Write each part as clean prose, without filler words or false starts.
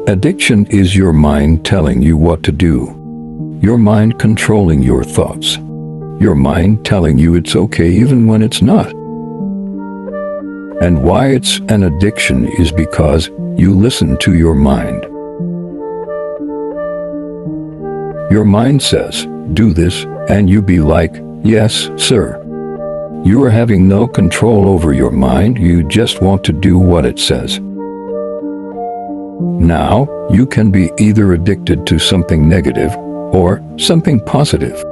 Addiction is your mind telling you what to do. Your mind controlling your thoughts. Your mind telling you it's okay even when it's not. And why it's an addiction is because you listen to your mind. Your mind says, do this, and you be like, yes, sir. You are having no control over your mind, you just want to do what it says. Now, you can be either addicted to something negative or something positive.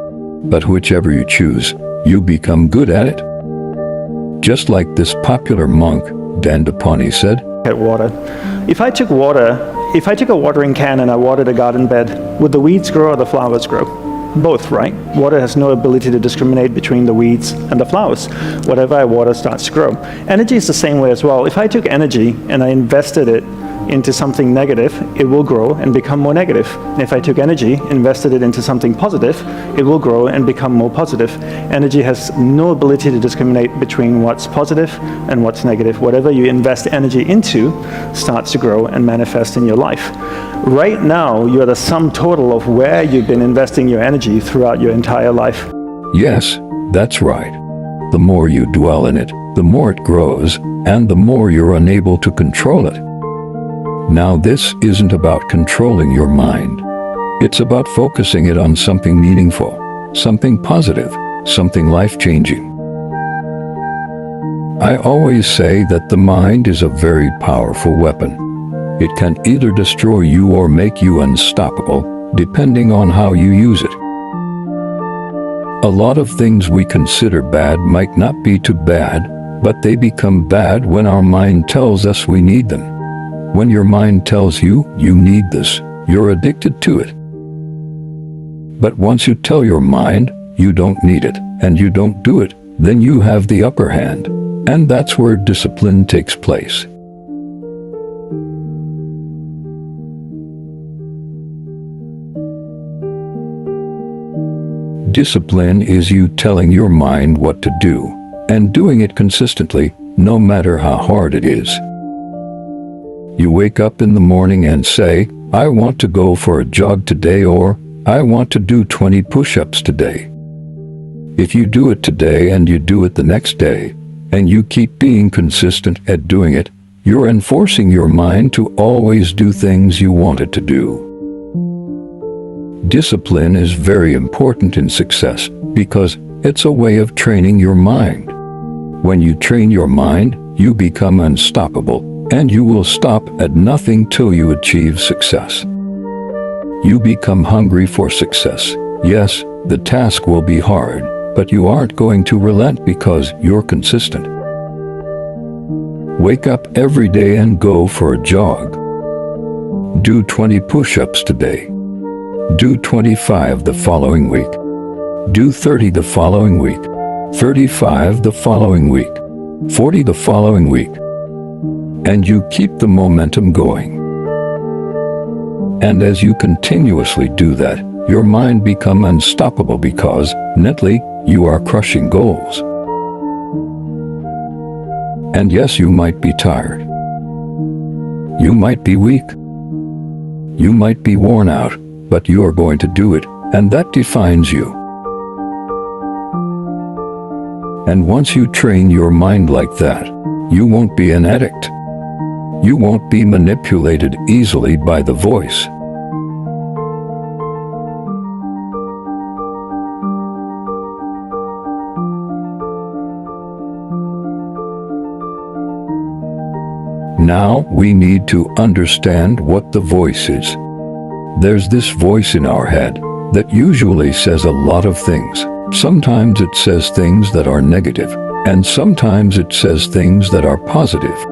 But whichever you choose, you become good at it. Just like this popular monk, Dandapani said, At water. If I took a watering can and I watered a garden bed, would the weeds grow or the flowers grow? Both, right? Water has no ability to discriminate between the weeds and the flowers. Whatever I water starts to grow. Energy is the same way as well. If I took energy and I invested it into something negative, it will grow and become more negative. If I took energy, invested it into something positive, it will grow and become more positive. Energy has no ability to discriminate between what's positive and what's negative. Whatever you invest energy into starts to grow and manifest in your life. Right now, you're the sum total of where you've been investing your energy throughout your entire life. Yes, that's right. The more you dwell in it, the more it grows, and the more you're unable to control it. Now, this isn't about controlling your mind. It's about focusing it on something meaningful, something positive, something life-changing. I always say that the mind is a very powerful weapon. It can either destroy you or make you unstoppable, depending on how you use it. A lot of things we consider bad might not be too bad, but they become bad when our mind tells us we need them. When your mind tells you, you need this, you're addicted to it. But once you tell your mind, you don't need it, and you don't do it, then you have the upper hand. And that's where discipline takes place. Discipline is you telling your mind what to do, and doing it consistently, no matter how hard it is. You wake up in the morning and say, I want to go for a jog today, or I want to do 20 push-ups today. If you do it today and you do it the next day, and you keep being consistent at doing it, you're enforcing your mind to always do things you want it to do. Discipline is very important in success because it's a way of training your mind. When you train your mind, you become unstoppable, and you will stop at nothing till you achieve success. You become hungry for success. Yes, the task will be hard, but you aren't going to relent because you're consistent. Wake up every day and go for a jog. Do 20 push-ups today. Do 25 the following week. Do 30 the following week. 35 the following week. 40 the following week. And you keep the momentum going. And as you continuously do that, your mind becomes unstoppable because, mentally, you are crushing goals. And yes, you might be tired. You might be weak. You might be worn out, but you are going to do it, and that defines you. And once you train your mind like that, you won't be an addict. You won't be manipulated easily by the voice. Now we need to understand what the voice is. There's this voice in our head that usually says a lot of things. Sometimes it says things that are negative, and sometimes it says things that are positive.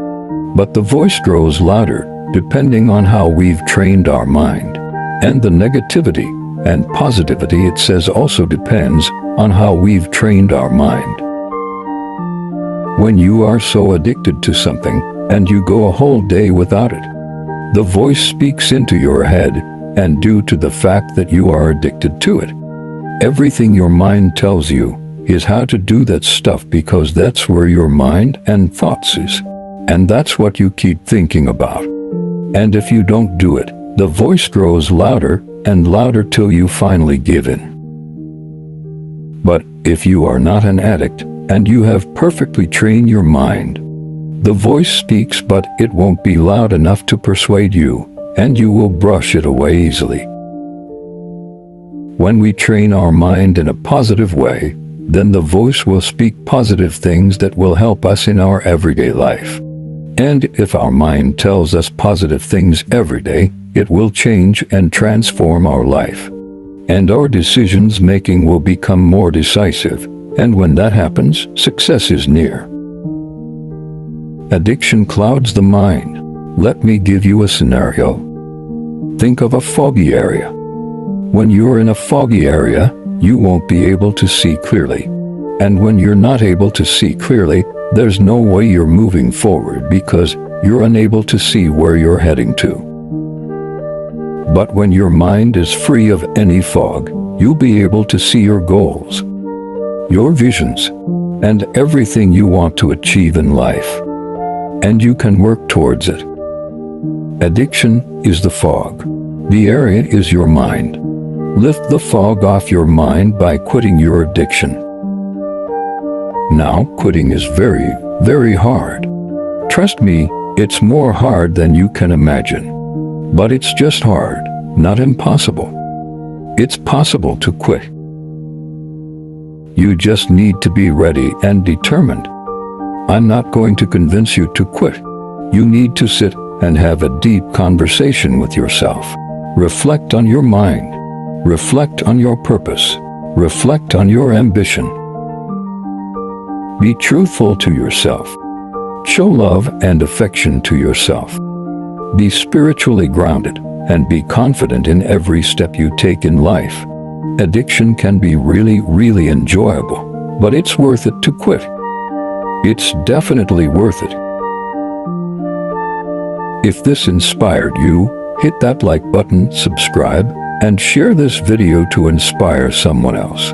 But the voice grows louder depending on how we've trained our mind. And the negativity and positivity it says also depends on how we've trained our mind. When you are so addicted to something and you go a whole day without it, the voice speaks into your head, and due to the fact that you are addicted to it, everything your mind tells you is how to do that stuff because that's where your mind and thoughts is. And that's what you keep thinking about. And if you don't do it, the voice grows louder and louder till you finally give in. But if you are not an addict and you have perfectly trained your mind, the voice speaks, but it won't be loud enough to persuade you, and you will brush it away easily. When we train our mind in a positive way, then the voice will speak positive things that will help us in our everyday life. And if our mind tells us positive things every day, it will change and transform our life. And our decisions making will become more decisive, and when that happens, success is near. Addiction clouds the mind. Let me give you a scenario. Think of a foggy area. When you're in a foggy area, you won't be able to see clearly. And when you're not able to see clearly, there's no way you're moving forward because you're unable to see where you're heading to. But when your mind is free of any fog, you'll be able to see your goals, your visions, and everything you want to achieve in life. And you can work towards it. Addiction is the fog. The area is your mind. Lift the fog off your mind by quitting your addiction. Now, quitting is very, very hard. Trust me, it's more hard than you can imagine. But it's just hard, not impossible. It's possible to quit. You just need to be ready and determined. I'm not going to convince you to quit. You need to sit and have a deep conversation with yourself. Reflect on your mind. Reflect on your purpose. Reflect on your ambition. Be truthful to yourself. Show love and affection to yourself. Be spiritually grounded and be confident in every step you take in life. Addiction can be really, really enjoyable, but it's worth it to quit. It's definitely worth it. If this inspired you, hit that like button, subscribe, and share this video to inspire someone else.